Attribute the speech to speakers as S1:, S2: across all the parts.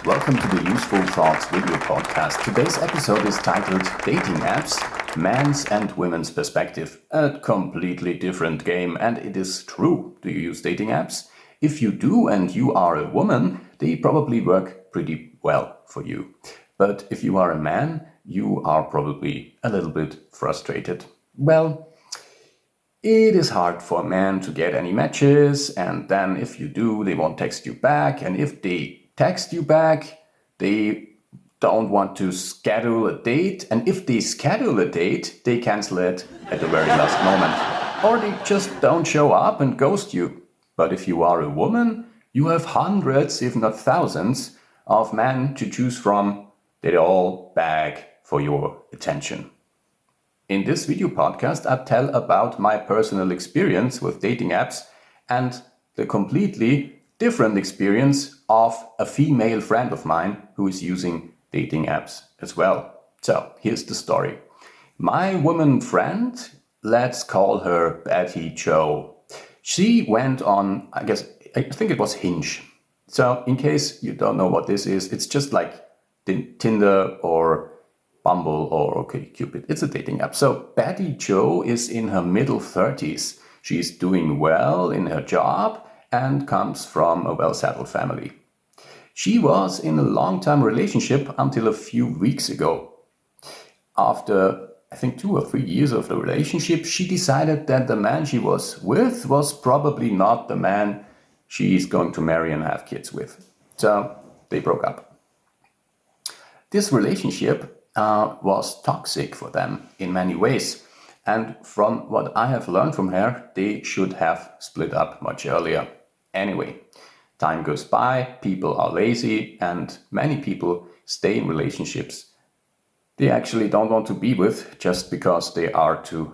S1: Welcome to the Useful Thoughts video podcast. Today's episode is titled Dating Apps, Men's and Women's Perspective. A completely different game, and it is true. Do you use dating apps? If you do and you are a woman, they probably work pretty well for you. But if you are a man, you are probably a little bit frustrated. Well, it is hard for a man to get any matches, and then if you do, they won't text you back, and if they text you back, they don't want to schedule a date, and if they schedule a date, they cancel it at the very last moment, or they just don't show up and ghost you. But if you are a woman, you have hundreds, if not thousands, of men to choose from. They all beg for your attention. In this video podcast, I tell about my personal experience with dating apps and the completely different experience of a female friend of mine who is using dating apps as well. So here's the story. My woman friend, let's call her Betty Jo. She went on, I think it was Hinge. So in case you don't know what this is, it's just like Tinder or Bumble or OkCupid. It's a dating app. So Betty Jo is in her middle 30s. She's doing well in her job and comes from a well-settled family. She was in a long-term relationship until a few weeks ago. After, I think, 2 or 3 years of the relationship, she decided that the man she was with was probably not the man she's going to marry and have kids with. So they broke up. This relationship was toxic for them in many ways. And from what I have learned from her, they should have split up much earlier. Anyway, time goes by, people are lazy, and many people stay in relationships they actually don't want to be with just because they are too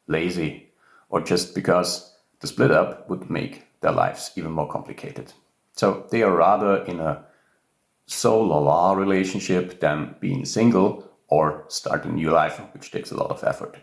S1: lazy, or just because the split up would make their lives even more complicated. So they are rather in a so-la-la relationship than being single or start a new life, which takes a lot of effort.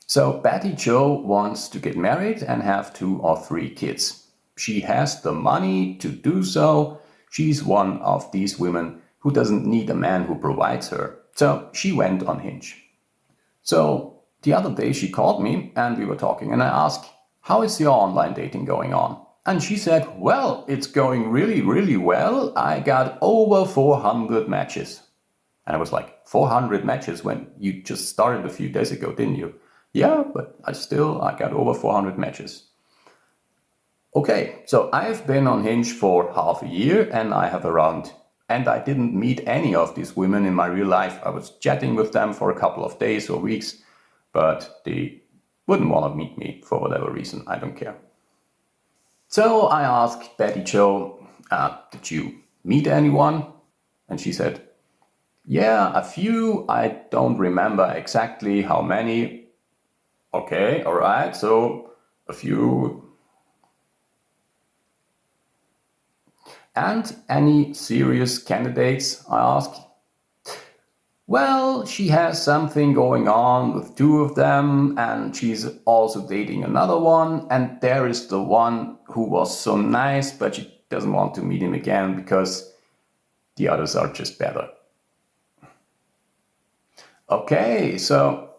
S1: So Betty Jo wants to get married and have 2 or 3 kids. She has the money to do so. She's one of these women who doesn't need a man who provides her. So she went on Hinge. So the other day she called me and we were talking, and I asked, how is your online dating going on? And she said, well, it's going really, really well. I got over 400 matches. And I was like, 400 matches when you just started a few days ago, didn't you? Yeah, but I got over 400 matches. Okay, so I've been on Hinge for half a year and I didn't meet any of these women in my real life. I was chatting with them for a couple of days or weeks, but they wouldn't want to meet me for whatever reason. I don't care. So I asked Betty Jo, did you meet anyone? And she said, yeah, a few. I don't remember exactly how many. Okay, all right, so a few. And any serious candidates, I asked? Well, she has something going on with 2 of them, and she's also dating another one, and there is the one who was so nice, but she doesn't want to meet him again because the others are just better. Okay, so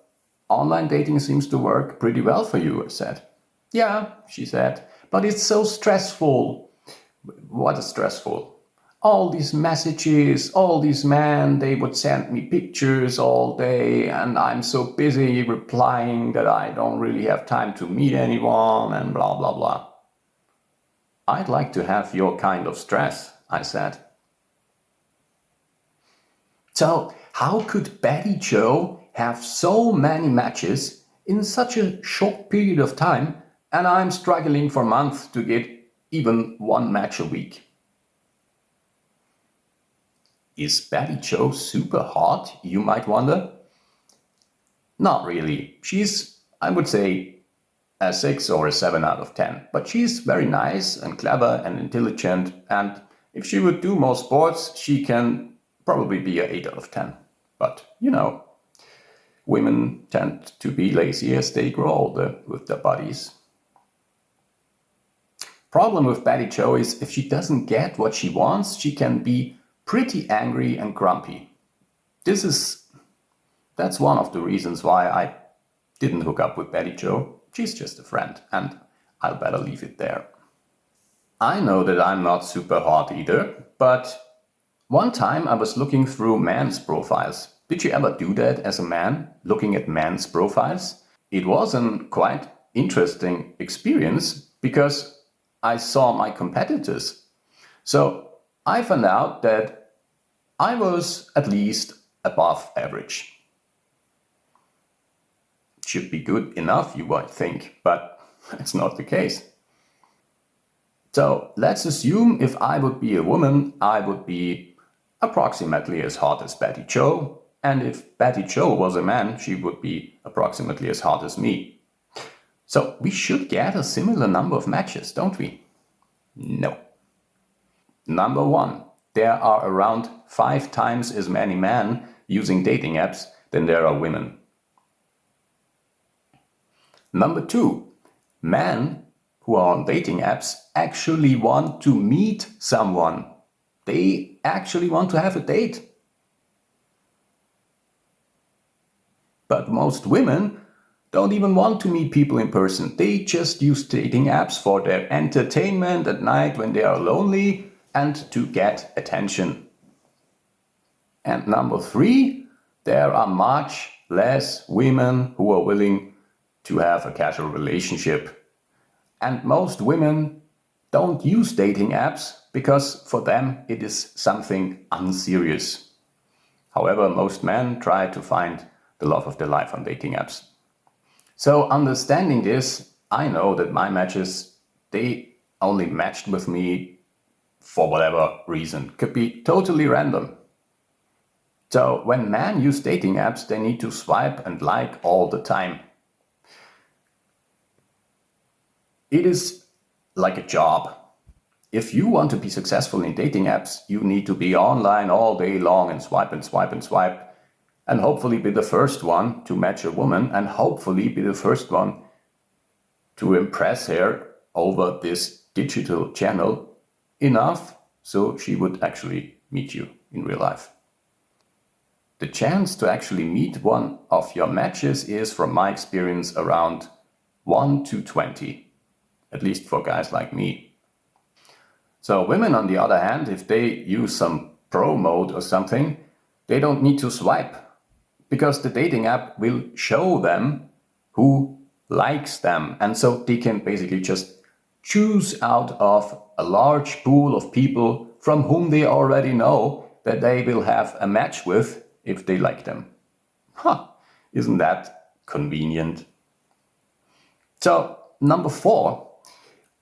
S1: online dating seems to work pretty well for you, I said. Yeah, she said, but it's so stressful. What is stressful? All these messages, all these men, they would send me pictures all day, and I'm so busy replying that I don't really have time to meet anyone, and blah, blah, blah. I'd like to have your kind of stress, I said. So how could Betty Jo have so many matches in such a short period of time, and I'm struggling for months to get even 1 match a week? Is Betty Jo super hot, you might wonder? Not really. She's, I would say, a 6 or a 7 out of 10. But she's very nice and clever and intelligent, and if she would do more sports, she can probably be an 8 out of 10. But, women tend to be lazy as they grow older with their bodies. Problem with Betty Jo is if she doesn't get what she wants, she can be pretty angry and grumpy. That's one of the reasons why I didn't hook up with Betty Jo. She's just a friend, and I'll better leave it there. I know that I'm not super hot either, but one time I was looking through men's profiles. Did you ever do that as a man, looking at men's profiles? It was a quite interesting experience because I saw my competitors. So I found out that I was at least above average. Should be good enough, you might think, but it's not the case. So let's assume if I would be a woman, I would be approximately as hot as Betty Jo. And if Betty Jo was a man, she would be approximately as hot as me. So we should get a similar number of matches, don't we? No. Number 1, there are around 5 times as many men using dating apps than there are women. Number 2, men who are on dating apps actually want to meet someone. They actually want to have a date. But most women don't even want to meet people in person. They just use dating apps for their entertainment at night when they are lonely and to get attention. And number 3, there are much less women who are willing to have a casual relationship. And most women don't use dating apps because for them it is something unserious. However, most men try to find the love of their life on dating apps. So understanding this, I know that my matches, they only matched with me for whatever reason. Could be totally random. So when men use dating apps, they need to swipe and like all the time. It is like a job. If you want to be successful in dating apps, you need to be online all day long and swipe and swipe and swipe. And hopefully be the first one to match a woman and hopefully be the first one to impress her over this digital channel enough so she would actually meet you in real life. The chance to actually meet one of your matches is, from my experience, around 1 to 20, at least for guys like me. So women, on the other hand, if they use some pro mode or something, they don't need to swipe, because the dating app will show them who likes them. And so they can basically just choose out of a large pool of people from whom they already know that they will have a match with if they like them. Isn't that convenient? So, number 4,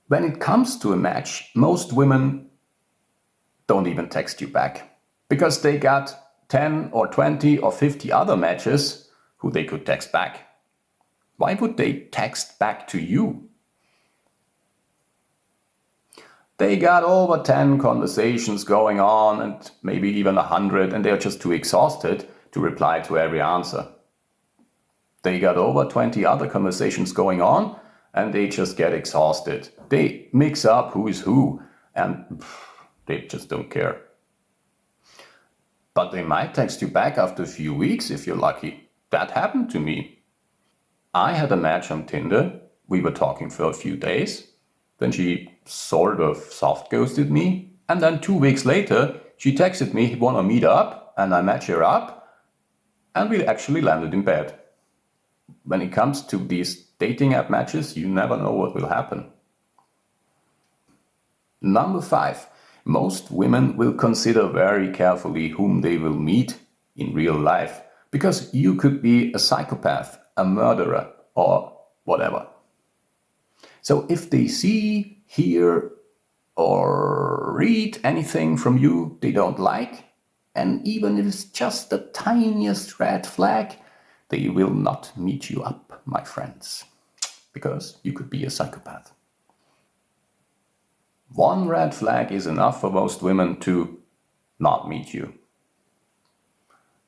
S1: when it comes to a match, most women don't even text you back because they got 10 or 20 or 50 other matches who they could text back. Why would they text back to you? They got over 10 conversations going on and maybe even 100, and they're just too exhausted to reply to every answer. They got over 20 other conversations going on and they just get exhausted. They mix up who is who and they just don't care. But they might text you back after a few weeks if you're lucky. That happened to me. I had a match on Tinder. We were talking for a few days. Then she sort of soft ghosted me. And then 2 weeks later, she texted me, "Wanna meet up?" And I matched her up. And we actually landed in bed. When it comes to these dating app matches, you never know what will happen. Number 5. Most women will consider very carefully whom they will meet in real life, because you could be a psychopath, a murderer, or whatever. So if they see, hear, or read anything from you they don't like, and even if it's just the tiniest red flag, they will not meet you up, my friends, because you could be a psychopath. One red flag is enough for most women to not meet you.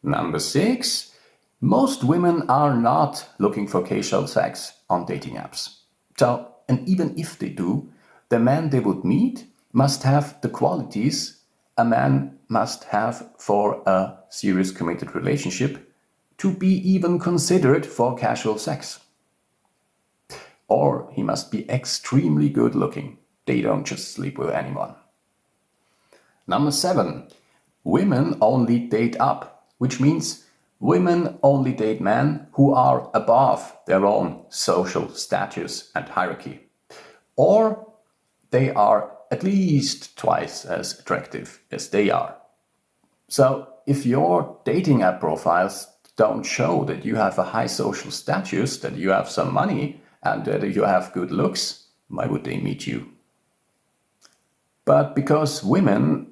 S1: Number 6, most women are not looking for casual sex on dating apps. So, and even if they do, the man they would meet must have the qualities a man must have for a serious committed relationship to be even considered for casual sex. Or he must be extremely good looking. They don't just sleep with anyone. Number 7, women only date up, which means women only date men who are above their own social status and hierarchy. Or they are at least twice as attractive as they are. So if your dating app profiles don't show that you have a high social status, that you have some money, and that you have good looks, why would they meet you? But because women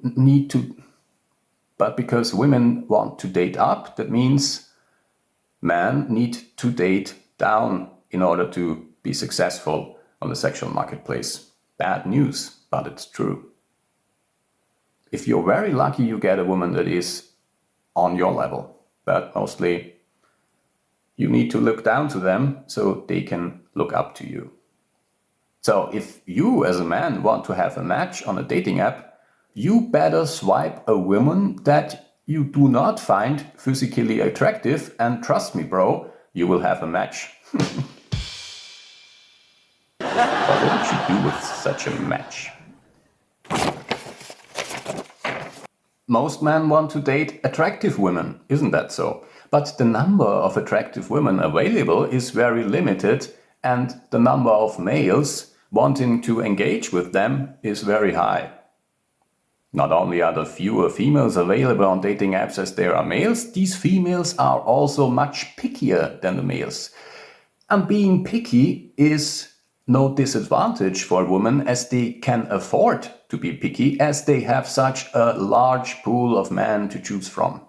S1: want to date up, that means men need to date down in order to be successful on the sexual marketplace. Bad news, but it's true. If you're very lucky, you get a woman that is on your level, but mostly you need to look down to them so they can look up to you. So if you as a man want to have a match on a dating app, you better swipe a woman that you do not find physically attractive, and trust me, bro, you will have a match. But what would you do with such a match? Most men want to date attractive women, isn't that so? But the number of attractive women available is very limited, and the number of males wanting to engage with them is very high. Not only are there fewer females available on dating apps as there are males, these females are also much pickier than the males. And being picky is no disadvantage for women, as they can afford to be picky, as they have such a large pool of men to choose from.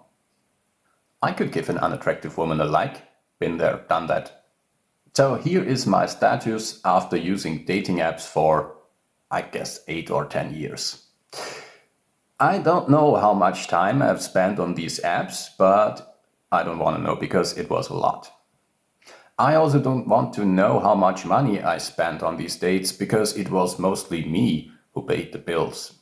S1: I could give an unattractive woman a like. Been there, done that. So here is my status after using dating apps for, I guess, 8 or 10 years. I don't know how much time I've spent on these apps, but I don't want to know because it was a lot. I also don't want to know how much money I spent on these dates because it was mostly me who paid the bills.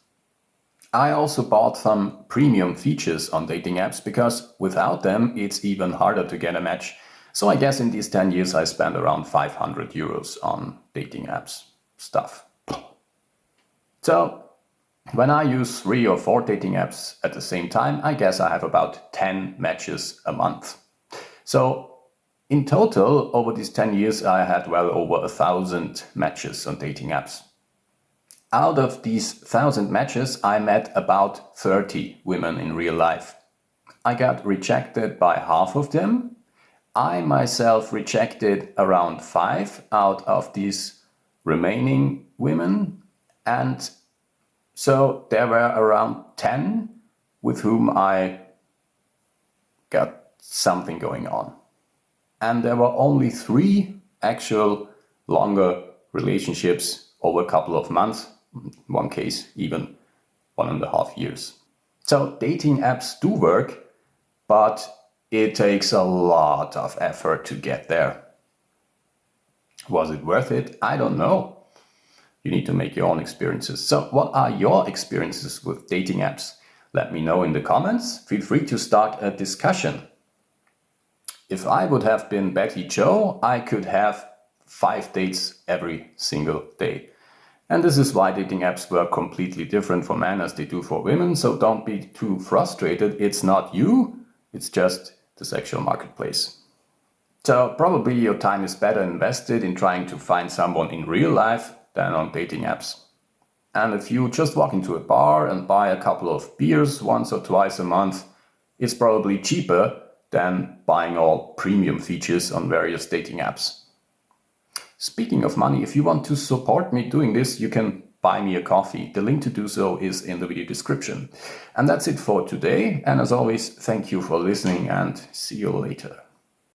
S1: I also bought some premium features on dating apps because without them it's even harder to get a match. So I guess in these 10 years I spent around 500 euros on dating apps stuff. So when I use 3 or 4 dating apps at the same time, I guess I have about 10 matches a month. So in total, over these 10 years, I had well over 1,000 matches on dating apps. Out of these 1,000 matches, I met about 30 women in real life. I got rejected by half of them. I myself rejected around 5 out of these remaining women. And so there were around 10 with whom I got something going on. And there were only 3 actual longer relationships over a couple of months, in one case even 1.5 years. So dating apps do work, but it takes a lot of effort to get there. Was it worth it? I don't know. You need to make your own experiences. So what are your experiences with dating apps? Let me know in the comments. Feel free to start a discussion. If I would have been Betty Joe, I could have 5 dates every single day. And this is why dating apps work completely different for men as they do for women. So don't be too frustrated. It's not you, it's just the sexual marketplace. So probably your time is better invested in trying to find someone in real life than on dating apps. And if you just walk into a bar and buy a couple of beers once or twice a month, it's probably cheaper than buying all premium features on various dating apps. Speaking of money, if you want to support me doing this, you can buy me a coffee. The link to do so is in the video description. And that's it for today. And as always, thank you for listening and see you later.